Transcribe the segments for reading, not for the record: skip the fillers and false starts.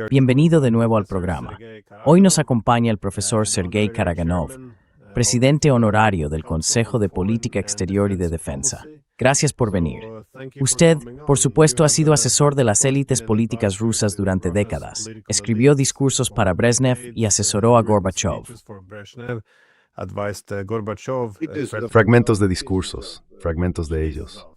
Bienvenido de nuevo al programa. Hoy nos acompaña el profesor Sergei Karaganov, presidente honorario del Consejo de Política Exterior y de Defensa. Gracias por venir. Usted, por supuesto, ha sido asesor de las élites políticas rusas durante décadas. Escribió discursos para Brezhnev y asesoró a Gorbachev. Fragmentos de discursos, fragmentos de ellos.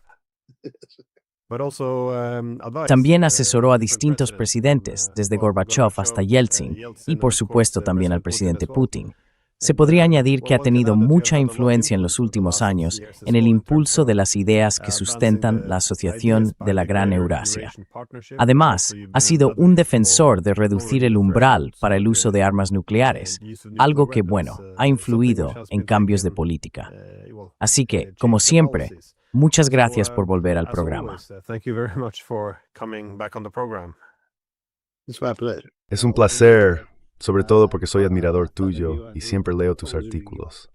También asesoró a distintos presidentes, desde Gorbachev hasta Yeltsin, y por supuesto también al presidente Putin. Se podría añadir que ha tenido mucha influencia en los últimos años en el impulso de las ideas que sustentan la Asociación de la Gran Eurasia. Además, ha sido un defensor de reducir el umbral para el uso de armas nucleares, algo que, ha influido en cambios de política. Así que, como siempre, muchas gracias por volver al programa. Es un placer, sobre todo porque soy admirador tuyo y siempre leo tus artículos.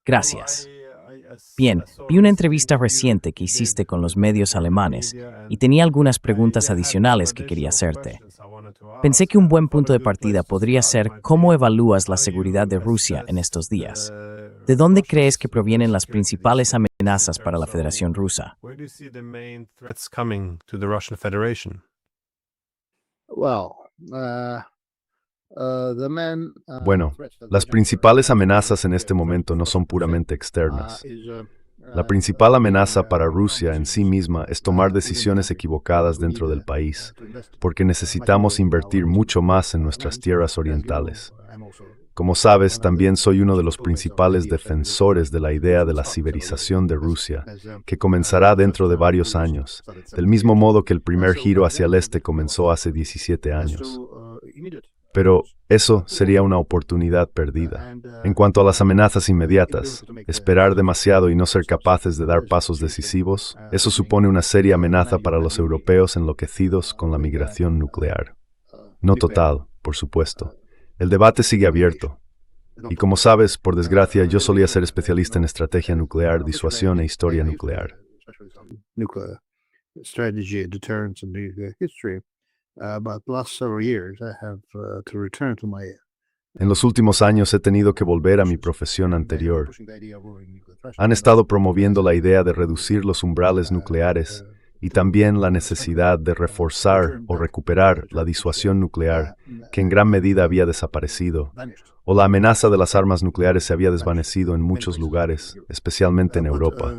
Gracias. Bien, vi una entrevista reciente que hiciste con los medios alemanes y tenía algunas preguntas adicionales que quería hacerte. Pensé que un buen punto de partida podría ser cómo evalúas la seguridad de Rusia en estos días. ¿De dónde crees que provienen las principales amenazas para la Federación Rusa? Bueno, las principales amenazas en este momento no son puramente externas. La principal amenaza para Rusia en sí misma es tomar decisiones equivocadas dentro del país, porque necesitamos invertir mucho más en nuestras tierras orientales. Como sabes, también soy uno de los principales defensores de la idea de la siberización de Rusia, que comenzará dentro de varios años, del mismo modo que el primer giro hacia el este comenzó hace 17 años. Pero eso sería una oportunidad perdida. En cuanto a las amenazas inmediatas, esperar demasiado y no ser capaces de dar pasos decisivos, eso supone una seria amenaza para los europeos enloquecidos con la migración nuclear. No total, por supuesto. El debate sigue abierto. Y como sabes, por desgracia, yo solía ser especialista en estrategia nuclear, disuasión e historia nuclear. En los últimos años he tenido que volver a mi profesión anterior. Han estado promoviendo la idea de reducir los umbrales nucleares y también la necesidad de reforzar o recuperar la disuasión nuclear, que en gran medida había desaparecido, o la amenaza de las armas nucleares se había desvanecido en muchos lugares, especialmente en Europa.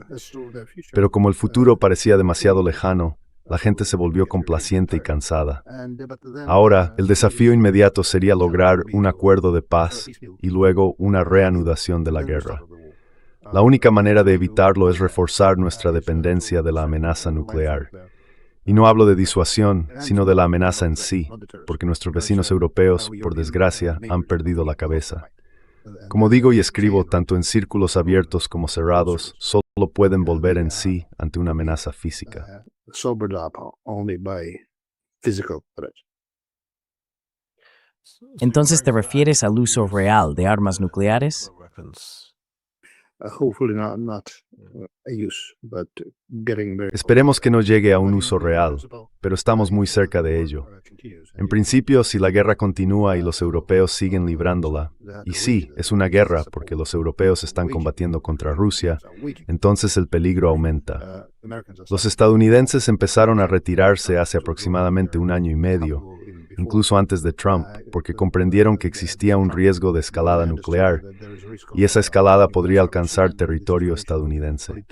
Pero como el futuro parecía demasiado lejano, la gente se volvió complaciente y cansada. Ahora, el desafío inmediato sería lograr un acuerdo de paz y luego una reanudación de la guerra. La única manera de evitarlo es reforzar nuestra dependencia de la amenaza nuclear. Y no hablo de disuasión, sino de la amenaza en sí, porque nuestros vecinos europeos, por desgracia, han perdido la cabeza. Como digo y escribo, tanto en círculos abiertos como cerrados, solo pueden volver en sí ante una amenaza física. ¿Entonces te refieres al uso real de armas nucleares? Esperemos que no llegue a un uso real, pero estamos muy cerca de ello. En principio, si la guerra continúa y los europeos siguen librándola, y sí, es una guerra porque los europeos están combatiendo contra Rusia, entonces el peligro aumenta. Los estadounidenses empezaron a retirarse hace aproximadamente 1 año y medio, incluso antes de Trump, porque comprendieron que existía un riesgo de escalada nuclear, y esa escalada podría alcanzar territorio estadounidense.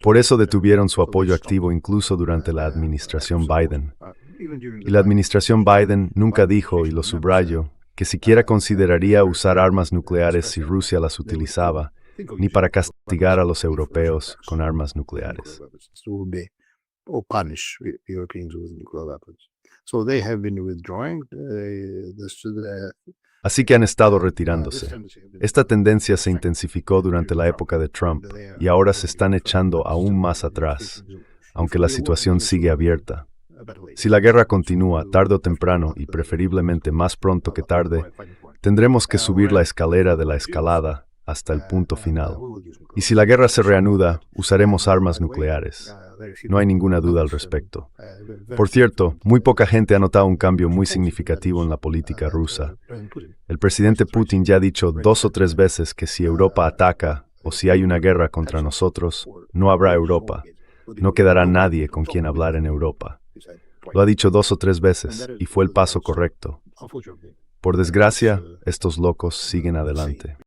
Por eso detuvieron su apoyo activo incluso durante la administración Biden. Y la administración Biden nunca dijo, y lo subrayo, que siquiera consideraría usar armas nucleares si Rusia las utilizaba, ni para castigar a los europeos con armas nucleares. Así que han estado retirándose. Esta tendencia se intensificó durante la época de Trump y ahora se están echando aún más atrás, aunque la situación sigue abierta. Si la guerra continúa, tarde o temprano, y preferiblemente más pronto que tarde, tendremos que subir la escalera de la escalada hasta el punto final. Y si la guerra se reanuda, usaremos armas nucleares. No hay ninguna duda al respecto. Por cierto, muy poca gente ha notado un cambio muy significativo en la política rusa. El presidente Putin ya ha dicho 2 o 3 veces que si Europa ataca o si hay una guerra contra nosotros, no habrá Europa. No quedará nadie con quien hablar en Europa. Lo ha dicho 2 o 3 veces y fue el paso correcto. Por desgracia, estos locos siguen adelante.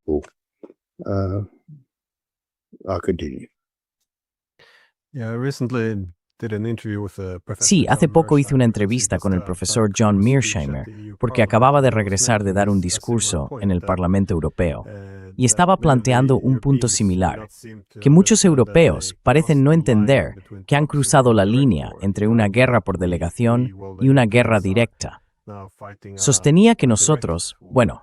Sí, hace poco hice una entrevista con el profesor John Mearsheimer porque acababa de regresar de dar un discurso en el Parlamento Europeo y estaba planteando un punto similar, que muchos europeos parecen no entender que han cruzado la línea entre una guerra por delegación y una guerra directa. Sostenía que nosotros,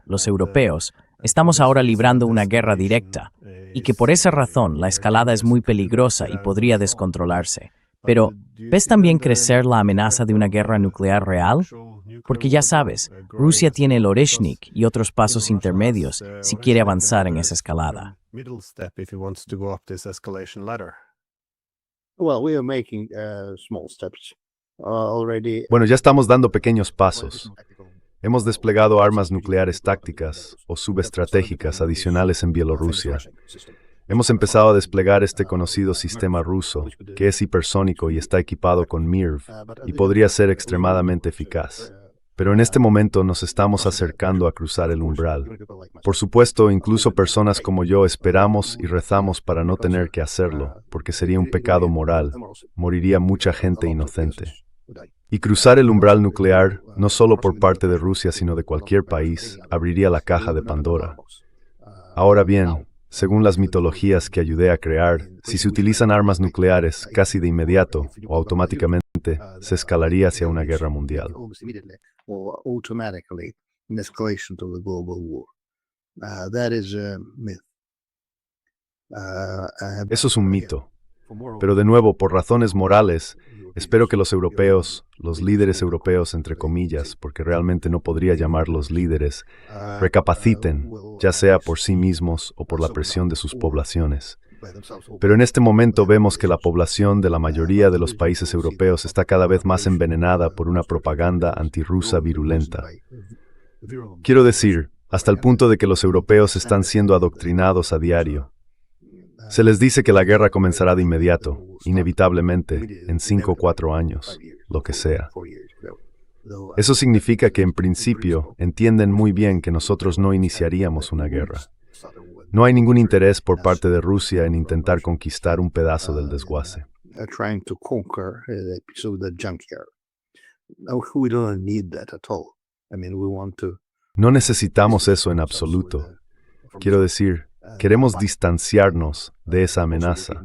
los europeos, estamos ahora librando una guerra directa y que por esa razón la escalada es muy peligrosa y podría descontrolarse. Pero, ¿ves también crecer la amenaza de una guerra nuclear real? Porque ya sabes, Rusia tiene el Oreshnik y otros pasos intermedios si quiere avanzar en esa escalada. Bueno, ya estamos dando pequeños pasos. Hemos desplegado armas nucleares tácticas o subestratégicas adicionales en Bielorrusia. Hemos empezado a desplegar este conocido sistema ruso, que es hipersónico y está equipado con MIRV, y podría ser extremadamente eficaz. Pero en este momento nos estamos acercando a cruzar el umbral. Por supuesto, incluso personas como yo esperamos y rezamos para no tener que hacerlo, porque sería un pecado moral. Moriría mucha gente inocente. Y cruzar el umbral nuclear, no solo por parte de Rusia, sino de cualquier país, abriría la caja de Pandora. Ahora bien, según las mitologías que ayudé a crear, si se utilizan armas nucleares, casi de inmediato o automáticamente, se escalaría hacia una guerra mundial. Eso es un mito. Pero de nuevo, por razones morales, espero que los europeos, los líderes europeos, entre comillas, porque realmente no podría llamarlos líderes, recapaciten, ya sea por sí mismos o por la presión de sus poblaciones. Pero en este momento vemos que la población de la mayoría de los países europeos está cada vez más envenenada por una propaganda antirrusa virulenta. Quiero decir, hasta el punto de que los europeos están siendo adoctrinados a diario. Se les dice que la guerra comenzará de inmediato, inevitablemente, en 5 o 4 años, lo que sea. Eso significa que en principio entienden muy bien que nosotros no iniciaríamos una guerra. No hay ningún interés por parte de Rusia en intentar conquistar un pedazo del desguace. No necesitamos eso en absoluto. Quiero decir, queremos distanciarnos de esa amenaza.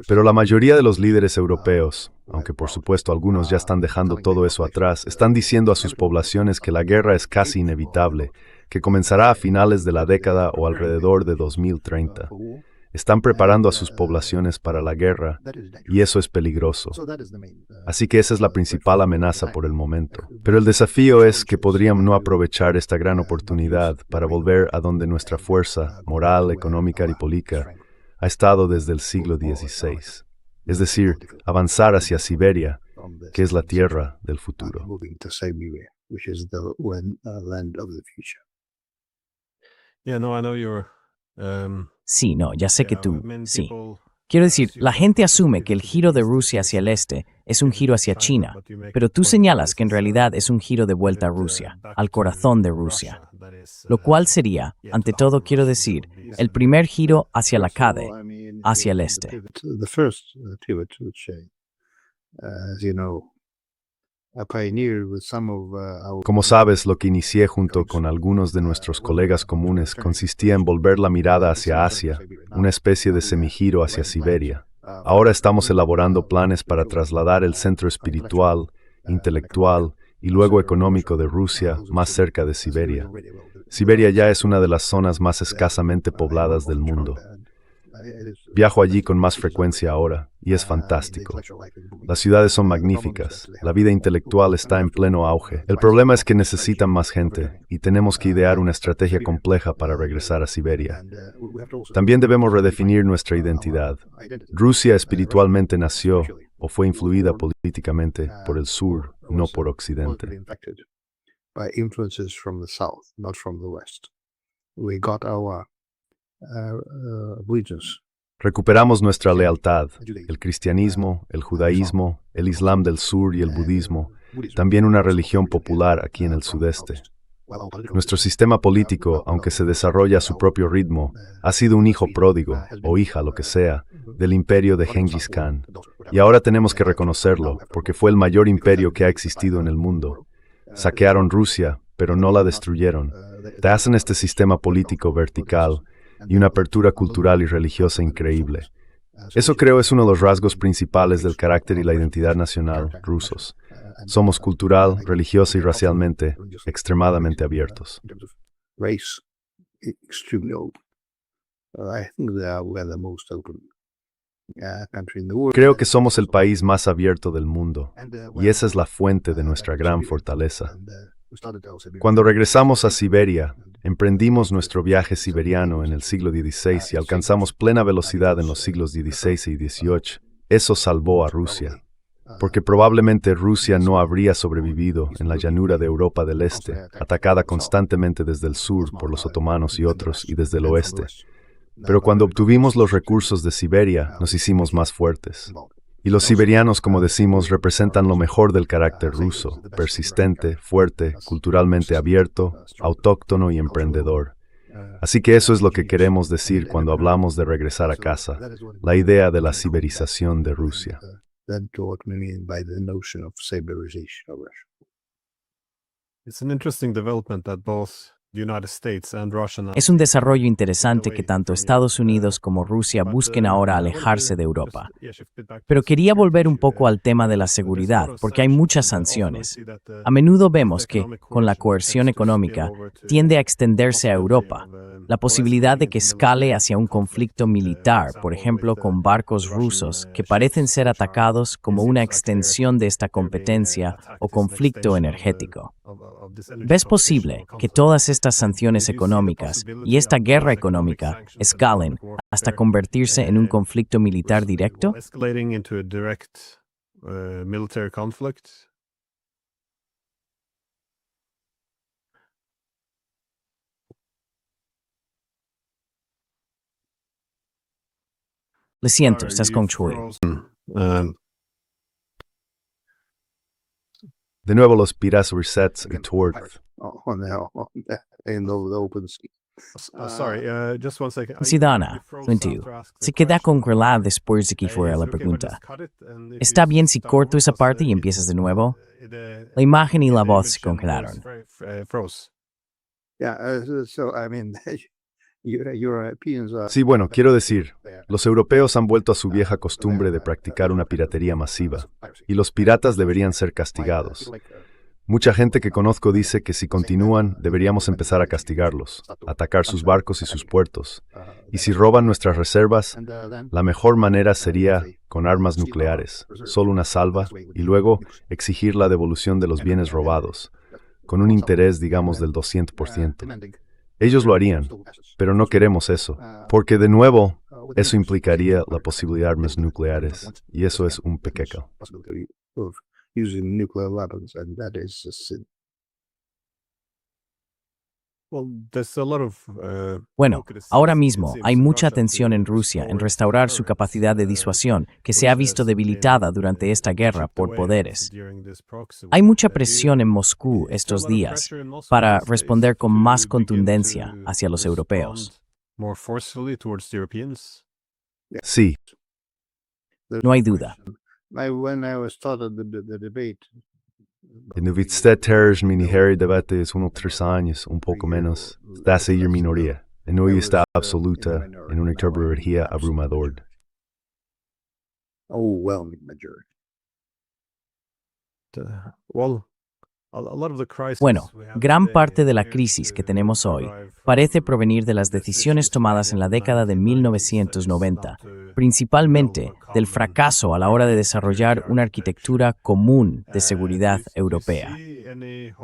Pero la mayoría de los líderes europeos, aunque por supuesto algunos ya están dejando todo eso atrás, están diciendo a sus poblaciones que la guerra es casi inevitable, que comenzará a finales de la década o alrededor de 2030. Están preparando a sus poblaciones para la guerra, y eso es peligroso. Así que esa es la principal amenaza por el momento. Pero el desafío es que podrían no aprovechar esta gran oportunidad para volver a donde nuestra fuerza moral, económica y política ha estado desde el siglo XVI. Es decir, avanzar hacia Siberia, que es la tierra del futuro. Sí, ya sé que tú, sí. Quiero decir, la gente asume que el giro de Rusia hacia el este es un giro hacia China, pero tú señalas que en realidad es un giro de vuelta a Rusia, al corazón de Rusia. Lo cual sería, ante todo quiero decir, el primer giro hacia la CADE, hacia el este. Como sabes, lo que inicié junto con algunos de nuestros colegas comunes consistía en volver la mirada hacia Asia, una especie de semigiro hacia Siberia. Ahora estamos elaborando planes para trasladar el centro espiritual, intelectual y luego económico de Rusia más cerca de Siberia. Siberia ya es una de las zonas más escasamente pobladas del mundo. Viajo allí con más frecuencia ahora, y es fantástico. Las ciudades son magníficas, la vida intelectual está en pleno auge. El problema es que necesitan más gente, y tenemos que idear una estrategia compleja para regresar a Siberia. También debemos redefinir nuestra identidad. Rusia espiritualmente nació, o fue influida políticamente, por el sur, no por Occidente. By influences from the south, not from the west. We got our allegiance. Recuperamos nuestra lealtad, el cristianismo, el judaísmo, el islam del sur y el budismo, también una religión popular aquí en el sudeste. Nuestro sistema político, aunque se desarrolla a su propio ritmo, ha sido un hijo pródigo, o hija, lo que sea, del imperio de Genghis Khan. Y ahora tenemos que reconocerlo, porque fue el mayor imperio que ha existido en el mundo. Saquearon Rusia, pero no la destruyeron. Te hacen este sistema político vertical y una apertura cultural y religiosa increíble. Eso creo es uno de los rasgos principales del carácter y la identidad nacional rusos. Somos cultural, religiosa y racialmente extremadamente abiertos. Race, extremely open. I think we are the most open country in the world. Creo que somos el país más abierto del mundo, y esa es la fuente de nuestra gran fortaleza. Cuando regresamos a Siberia, emprendimos nuestro viaje siberiano en el siglo XVI y alcanzamos plena velocidad en los siglos XVI y XVIII. Eso salvó a Rusia, porque probablemente Rusia no habría sobrevivido en la llanura de Europa del Este, atacada constantemente desde el sur por los otomanos y otros, y desde el oeste. Pero cuando obtuvimos los recursos de Siberia, nos hicimos más fuertes. Y los siberianos, como decimos, representan lo mejor del carácter ruso, persistente, fuerte, culturalmente abierto, autóctono y emprendedor. Así que eso es lo que queremos decir cuando hablamos de regresar a casa, la idea de la siberización de Rusia. It's an interesting development that both the United States and Russia now Es un desarrollo interesante que tanto Estados Unidos como Rusia busquen ahora alejarse de Europa. Pero quería volver un poco al tema de la seguridad, porque hay muchas sanciones. A menudo vemos que, con la coerción económica, tiende a extenderse a Europa. La posibilidad de que escale hacia un conflicto militar, por ejemplo, con barcos rusos, que parecen ser atacados como una extensión de esta competencia o conflicto energético. ¿Ves posible que todas estas sanciones económicas y esta guerra económica escalen hasta convertirse en un conflicto militar directo? escalating into a direct military conflict? Lo siento, estás con Chuy. Um, De nuevo los piras resets y Torg. In the open sea. sorry, just one second. Sidana, Lintiu, se queda congelada después de que fuera la pregunta. ¿Está bien si corto esa parte y empiezas de nuevo? La imagen y la voz se congelaron. Yeah, so I mean, Europeans are. Sí, bueno, quiero decir, los europeos han vuelto a su vieja costumbre de practicar una piratería masiva, y los piratas deberían ser castigados. Mucha gente que conozco dice que si continúan, deberíamos empezar a castigarlos, atacar sus barcos y sus puertos. Y si roban nuestras reservas, la mejor manera sería con armas nucleares, solo una salva, y luego exigir la devolución de los bienes robados, con un interés, digamos, del 200%. Ellos lo harían, pero no queremos eso, porque de nuevo, eso implicaría la posibilidad de armas nucleares, y eso es un pecado. Using nuclear weapons, and that is a sin. Bueno, ahora mismo hay mucha atención en Rusia en restaurar su capacidad de disuasión, que se ha visto debilitada durante esta guerra por poderes. Hay mucha presión en Moscú estos días para responder con más contundencia hacia los europeos. Sí, No hay duda. When I started the debate, en Universidad Terres Miniheri debate es unos 3 años, un poco menos, está a seguir minoría, en hoy está absoluta, en una turbulencia abrumadora. overwhelming majority. Bueno, gran parte de la crisis que tenemos hoy parece provenir de las decisiones tomadas en la década de 1990, principalmente del fracaso a la hora de desarrollar una arquitectura común de seguridad europea.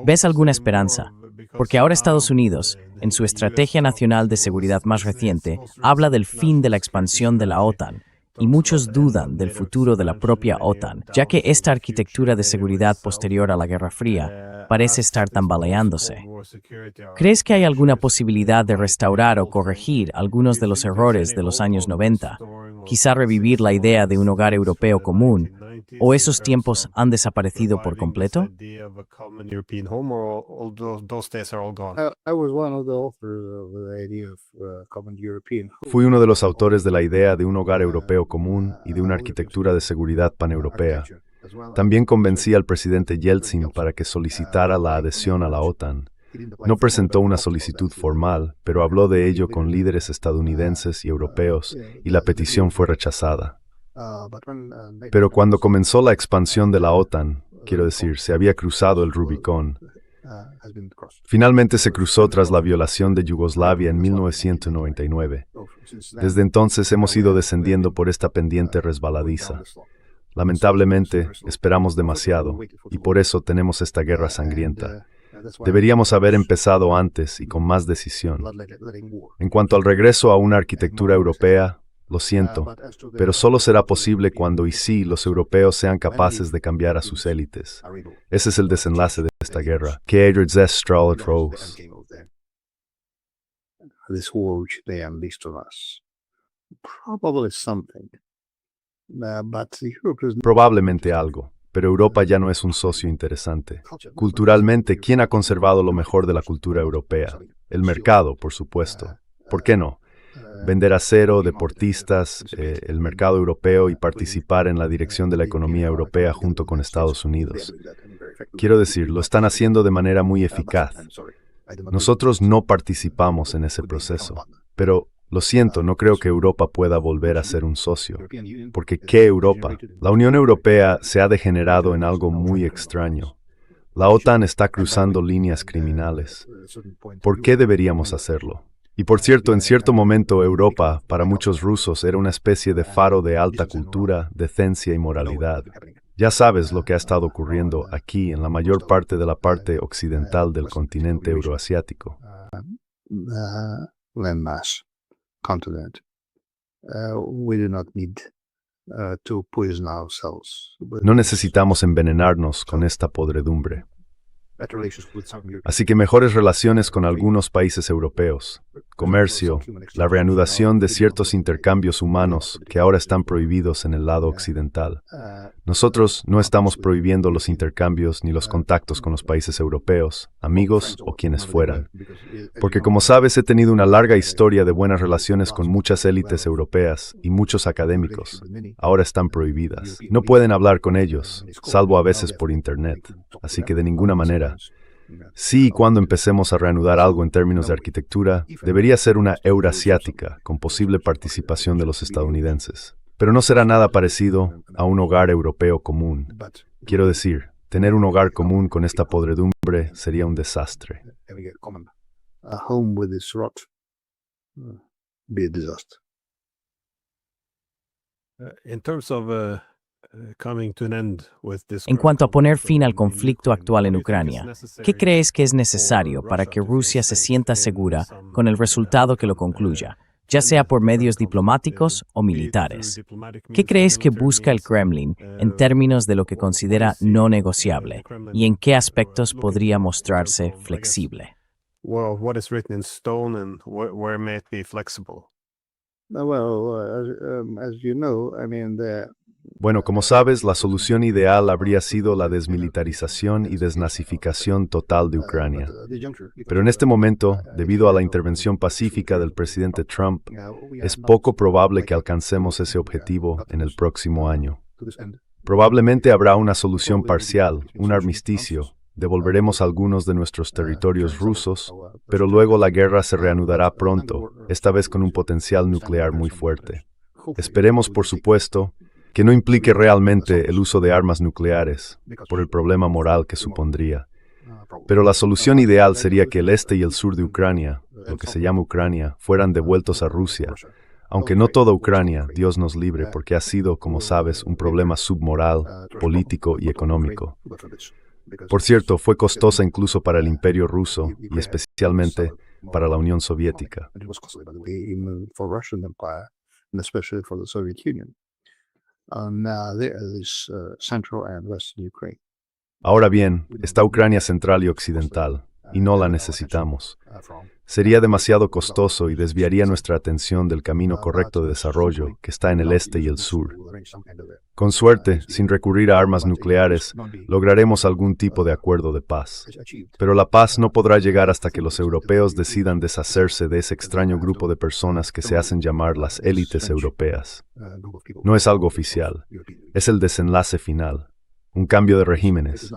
¿Ves alguna esperanza? Porque ahora Estados Unidos, en su Estrategia Nacional de Seguridad más reciente, habla del fin de la expansión de la OTAN, y muchos dudan del futuro de la propia OTAN, ya que esta arquitectura de seguridad posterior a la Guerra Fría parece estar tambaleándose. ¿Crees que hay alguna posibilidad de restaurar o corregir algunos de los errores de los años 90? Quizá revivir la idea de un hogar europeo común, ¿o esos tiempos han desaparecido por completo? I was one of the authors of the idea of common European. Fui uno de los autores de la idea de un hogar europeo común y de una arquitectura de seguridad paneuropea. También convencí al presidente Yeltsin para que solicitara la adhesión a la OTAN. No presentó una solicitud formal, pero habló de ello con líderes estadounidenses y europeos, y la petición fue rechazada. Pero cuando comenzó la expansión de la OTAN, quiero decir, se había cruzado el Rubicón. Finalmente se cruzó tras la violación de Yugoslavia en 1999. Desde entonces hemos ido descendiendo por esta pendiente resbaladiza. Lamentablemente, esperamos demasiado, y por eso tenemos esta guerra sangrienta. Deberíamos haber empezado antes y con más decisión. En cuanto al regreso a una arquitectura europea, lo siento, pero solo será posible cuando y si los europeos sean capaces de cambiar a sus élites. Ese es el desenlace de esta guerra. This war which they unleashed on us. Probably something. But Europe is Probablemente algo, pero Europa ya no es un socio interesante. Culturalmente, ¿quién ha conservado lo mejor de la cultura europea? El mercado, por supuesto. ¿Por qué no? Vender acero, deportistas, el mercado europeo y participar en la dirección de la economía europea junto con Estados Unidos. Quiero decir, lo están haciendo de manera muy eficaz. Nosotros no participamos en ese proceso, pero lo siento, no creo que Europa pueda volver a ser un socio. Porque ¿qué Europa? La Unión Europea se ha degenerado en algo muy extraño. La OTAN está cruzando líneas criminales. ¿Por qué deberíamos hacerlo? Y por cierto, en cierto momento Europa, para muchos rusos, era una especie de faro de alta cultura, decencia y moralidad. Ya sabes lo que ha estado ocurriendo aquí en la mayor parte de la parte occidental del continente euroasiático. landmass continent. We do not need to poison ourselves. No necesitamos envenenarnos con esta podredumbre. Better relations with some European Así que mejores relaciones con algunos países europeos, comercio, la reanudación de ciertos intercambios humanos que ahora están prohibidos en el lado occidental. Nosotros no estamos prohibiendo los intercambios ni los contactos con los países europeos, amigos o quienes fueran. Porque como sabes, he tenido una larga historia de buenas relaciones con muchas élites europeas y muchos académicos. Ahora están prohibidas. No pueden hablar con ellos, salvo a veces por internet. Así que de ninguna manera. Sí, cuando empecemos a reanudar algo en términos de arquitectura, debería ser una eurasiática, con posible participación de los estadounidenses. Pero no será nada parecido a un hogar europeo común. Quiero decir, tener un hogar común con esta podredumbre sería un desastre. having a common home with this rot be a disaster. In terms of coming to an end with this En cuanto a poner fin al conflicto actual en Ucrania, ¿qué crees que es necesario para que Rusia se sienta segura con el resultado que lo concluya, ya sea por medios diplomáticos o militares? ¿Qué crees que busca el Kremlin en términos de lo que considera no negociable y en qué aspectos podría mostrarse flexible? Well, what is written in stone and where may it be flexible? As you know, I mean, Bueno, como sabes, la solución ideal habría sido la desmilitarización y desnazificación total de Ucrania. Pero en este momento, debido a la intervención pacífica del presidente Trump, es poco probable que alcancemos ese objetivo en el próximo año. Probablemente habrá una solución parcial, un armisticio. Devolveremos algunos de nuestros territorios rusos, pero luego la guerra se reanudará pronto, esta vez con un potencial nuclear muy fuerte. Esperemos, por supuesto, que no implique realmente el uso de armas nucleares, por el problema moral que supondría. Pero la solución ideal sería que el este y el sur de Ucrania, lo que se llama Ucrania, fueran devueltos a Rusia, aunque no toda Ucrania, Dios nos libre, porque ha sido, como sabes, un problema submoral, político y económico. Por cierto, fue costosa incluso para el Imperio ruso y especialmente para la Unión Soviética. Ahora bien, está Ucrania central y occidental, y no la necesitamos. Sería demasiado costoso y desviaría nuestra atención del camino correcto de desarrollo que está en el este y el sur. Con suerte, sin recurrir a armas nucleares, lograremos algún tipo de acuerdo de paz. Pero la paz no podrá llegar hasta que los europeos decidan deshacerse de ese extraño grupo de personas que se hacen llamar las élites europeas. No es algo oficial, es el desenlace final, un cambio de regímenes.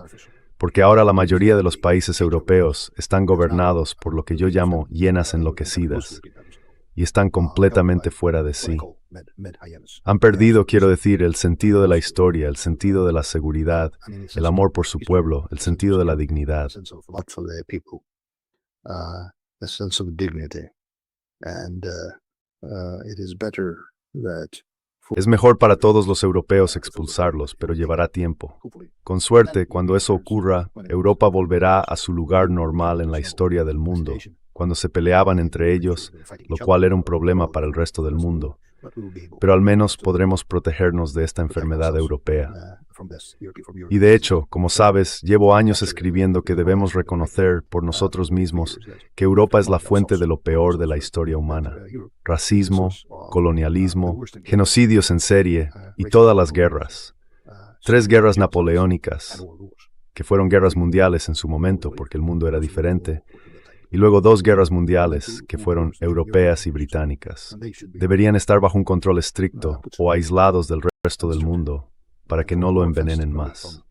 Porque ahora la mayoría de los países europeos están gobernados por lo que yo llamo hienas enloquecidas, y están completamente fuera de sí. Han perdido, quiero decir, el sentido de la historia, el sentido de la seguridad, el amor por su pueblo, el sentido de la dignidad. Es mejor para todos los europeos expulsarlos, pero llevará tiempo. Con suerte, cuando eso ocurra, Europa volverá a su lugar normal en la historia del mundo, cuando se peleaban entre ellos, lo cual era un problema para el resto del mundo. Pero al menos podremos protegernos de esta enfermedad europea. Y de hecho, como sabes, llevo años escribiendo que debemos reconocer por nosotros mismos que Europa es la fuente de lo peor de la historia humana. Racismo, colonialismo, genocidios en serie y todas las guerras. 3 guerras napoleónicas, que fueron guerras mundiales en su momento porque el mundo era diferente, y luego 2 guerras mundiales, que fueron europeas y británicas. Deberían estar bajo un control estricto o aislados del resto del mundo, para que no lo envenenen más.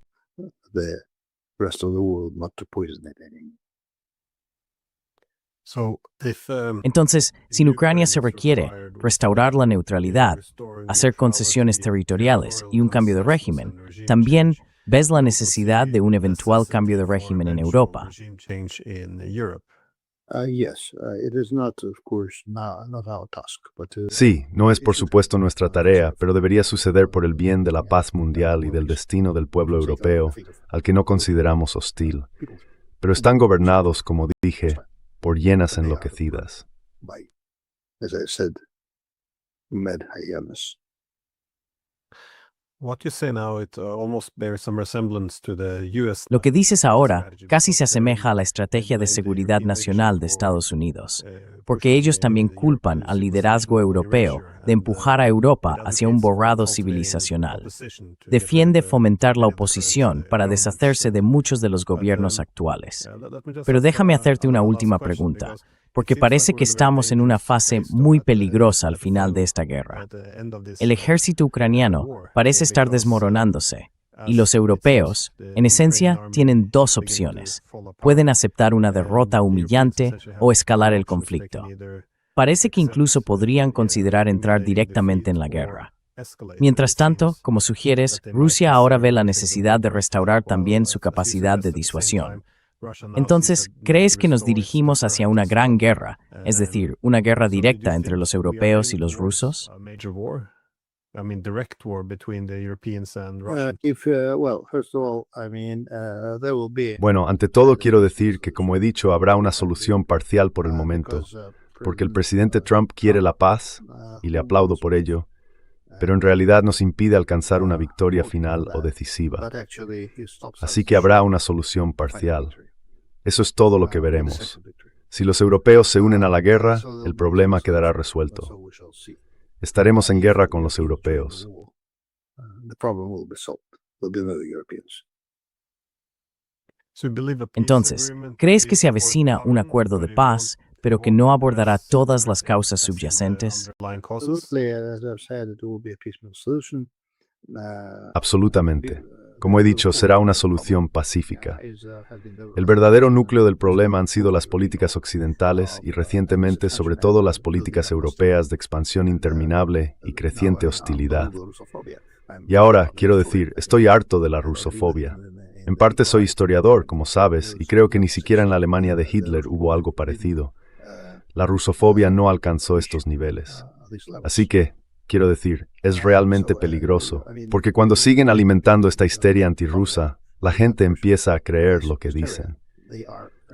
Entonces, si Ucrania se requiere restaurar la neutralidad, hacer concesiones territoriales y un cambio de régimen, también ves la necesidad de un eventual cambio de régimen en Europa. Sí, no es por supuesto nuestra tarea, pero debería suceder por el bien de la paz mundial y del destino del pueblo europeo, al que no consideramos hostil. Pero están gobernados, como dije, por hienas enloquecidas. Lo que dices ahora casi se asemeja a la estrategia de seguridad nacional de Estados Unidos, porque ellos también culpan al liderazgo europeo de empujar a Europa hacia un borrado civilizacional. Defiende fomentar la oposición para deshacerse de muchos de los gobiernos actuales. Pero déjame hacerte una última pregunta, porque parece que estamos en una fase muy peligrosa al final de esta guerra. El ejército ucraniano parece estar desmoronándose, y los europeos, en esencia, tienen 2 opciones. Pueden aceptar una derrota humillante o escalar el conflicto. Parece que incluso podrían considerar entrar directamente en la guerra. Mientras tanto, como sugieres, Rusia ahora ve la necesidad de restaurar también su capacidad de disuasión. Entonces, ¿crees que nos dirigimos hacia una gran guerra, es decir, una guerra directa entre los europeos y los rusos? Bueno, ante todo quiero decir que, como he dicho, habrá una solución parcial por el momento, porque el presidente Trump quiere la paz, y le aplaudo por ello, pero en realidad nos impide alcanzar una victoria final o decisiva. Así que habrá una solución parcial. Eso es todo lo que veremos. Si los europeos se unen a la guerra, el problema quedará resuelto. Estaremos en guerra con los europeos. Entonces, ¿crees que se avecina un acuerdo de paz, pero que no abordará todas las causas subyacentes? Absolutamente. Como he dicho, será una solución pacífica. El verdadero núcleo del problema han sido las políticas occidentales y recientemente sobre todo las políticas europeas de expansión interminable y creciente hostilidad. Y ahora, quiero decir, estoy harto de la rusofobia. En parte soy historiador, como sabes, y creo que ni siquiera en la Alemania de Hitler hubo algo parecido. La rusofobia no alcanzó estos niveles. Así que, quiero decir, es realmente peligroso, porque cuando siguen alimentando esta histeria antirrusa, la gente empieza a creer lo que dicen.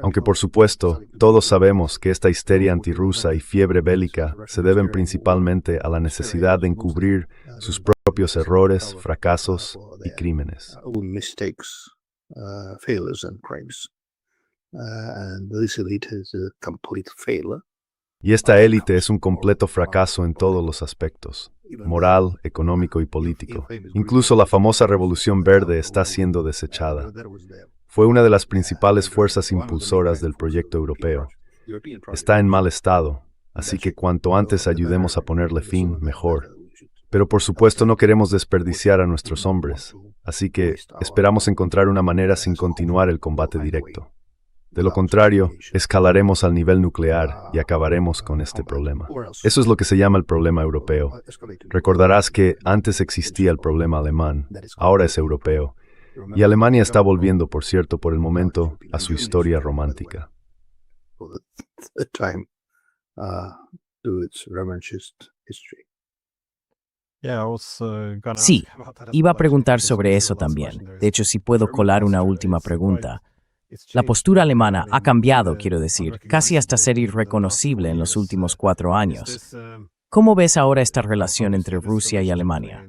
Aunque por supuesto, todos sabemos que esta histeria antirrusa y fiebre bélica se deben principalmente a la necesidad de encubrir sus propios errores, fracasos y crímenes. own mistakes, failures and crimes. And this elite is a complete failure. Y esta élite es un completo fracaso en todos los aspectos, moral, económico y político. Incluso la famosa Revolución Verde está siendo desechada. Fue una de las principales fuerzas impulsoras del proyecto europeo. Está en mal estado, así que cuanto antes ayudemos a ponerle fin, mejor. Pero por supuesto no queremos desperdiciar a nuestros hombres, así que esperamos encontrar una manera sin continuar el combate directo. De lo contrario, escalaremos al nivel nuclear y acabaremos con este problema. Eso es lo que se llama el problema europeo. Recordarás que antes existía el problema alemán, ahora es europeo. Y Alemania está volviendo, por cierto, por el momento, a su historia romántica. Sí, iba a preguntar sobre eso también. De hecho, si puedo colar una última pregunta. La postura alemana ha cambiado, quiero decir, casi hasta ser irreconocible en los últimos 4 años. ¿Cómo ves ahora esta relación entre Rusia y Alemania?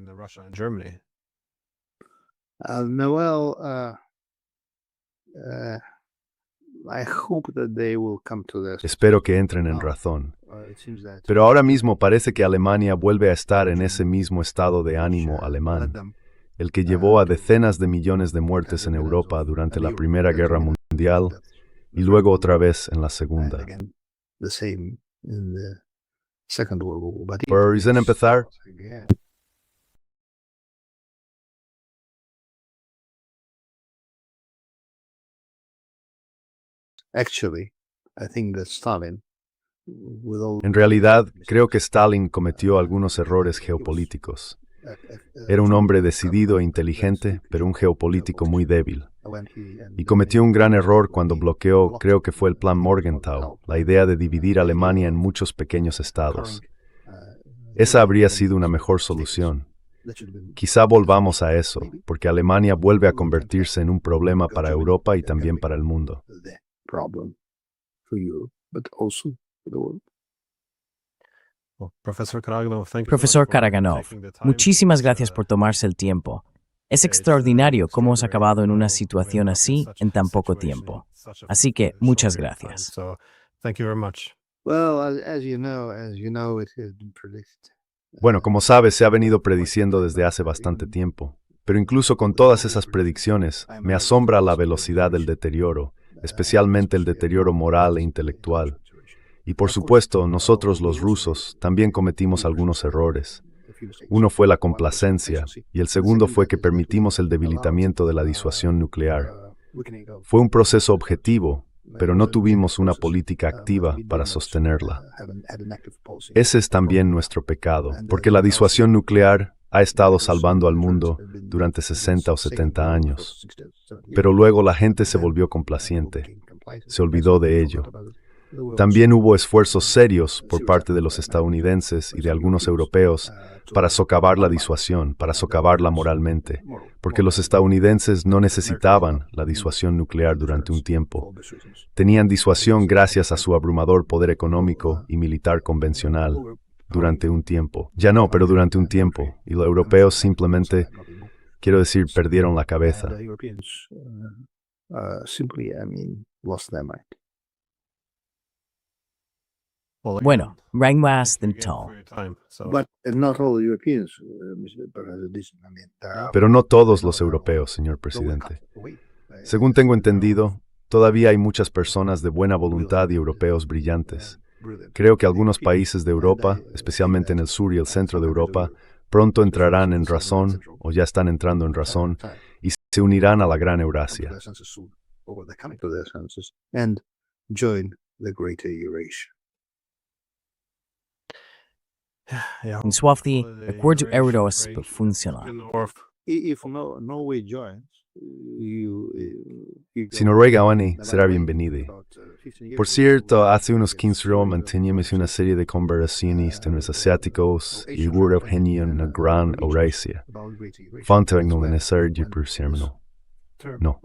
Espero que entren en razón. Pero ahora mismo parece que Alemania vuelve a estar en ese mismo estado de ánimo alemán, el que llevó a decenas de millones de muertes en Europa durante la Primera Guerra Mundial y luego otra vez en la Segunda. ¿Pueden empezar? En realidad, creo que Stalin cometió algunos errores geopolíticos. Era un hombre decidido e inteligente, pero un geopolítico muy débil. Y cometió un gran error cuando bloqueó, creo que fue el Plan Morgenthau, la idea de dividir Alemania en muchos pequeños estados. Esa habría sido una mejor solución. Quizá volvamos a eso, porque Alemania vuelve a convertirse en un problema para Europa y también para el mundo. Profesor Karaganov, muchísimas gracias por tomarse el tiempo. Es extraordinario cómo hemos acabado en una situación así en tan poco tiempo. Así que, muchas gracias. Bueno, como sabes, se ha venido prediciendo desde hace bastante tiempo. Pero incluso con todas esas predicciones, me asombra la velocidad del deterioro, especialmente el deterioro moral e intelectual. Y por supuesto, nosotros los rusos también cometimos algunos errores. Uno fue la complacencia y el segundo fue que permitimos el debilitamiento de la disuasión nuclear. Fue un proceso objetivo, pero no tuvimos una política activa para sostenerla. Ese es también nuestro pecado, porque la disuasión nuclear ha estado salvando al mundo durante 60 o 70 años. Pero luego la gente se volvió complaciente, se olvidó de ello. También hubo esfuerzos serios por parte de los estadounidenses y de algunos europeos para socavar la disuasión, para socavarla moralmente, porque los estadounidenses no necesitaban la disuasión nuclear durante un tiempo. Tenían disuasión gracias a su abrumador poder económico y militar convencional durante un tiempo. Ya no, pero durante un tiempo. Y los europeos simplemente, quiero decir, perdieron la cabeza. Bueno, Rangwas den Tal. Pero no todos los europeos, señor presidente. Según tengo entendido, todavía hay muchas personas de buena voluntad y europeos brillantes. Creo que algunos países de Europa, especialmente en el sur y el centro de Europa, pronto entrarán en razón, o ya están entrando en razón, y se unirán a la gran Eurasia. En Swafti, acordo Eurodos funcional. If Norway joins, Si Noruega une, será bienvenida. Por cierto, hace unos 15 años manteníamos una serie de conversaciones con los asiáticos y Europa na Gran Eurasia. Fanta no necesario por sermino. No.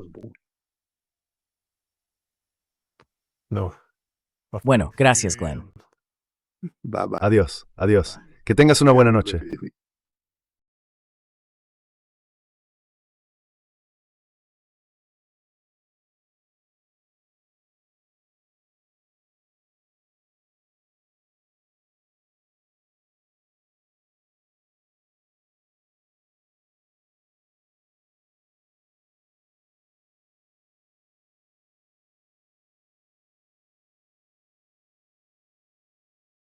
No. Bueno, gracias, Glenn. Bye bye. Adiós, adiós. Que tengas una buena noche.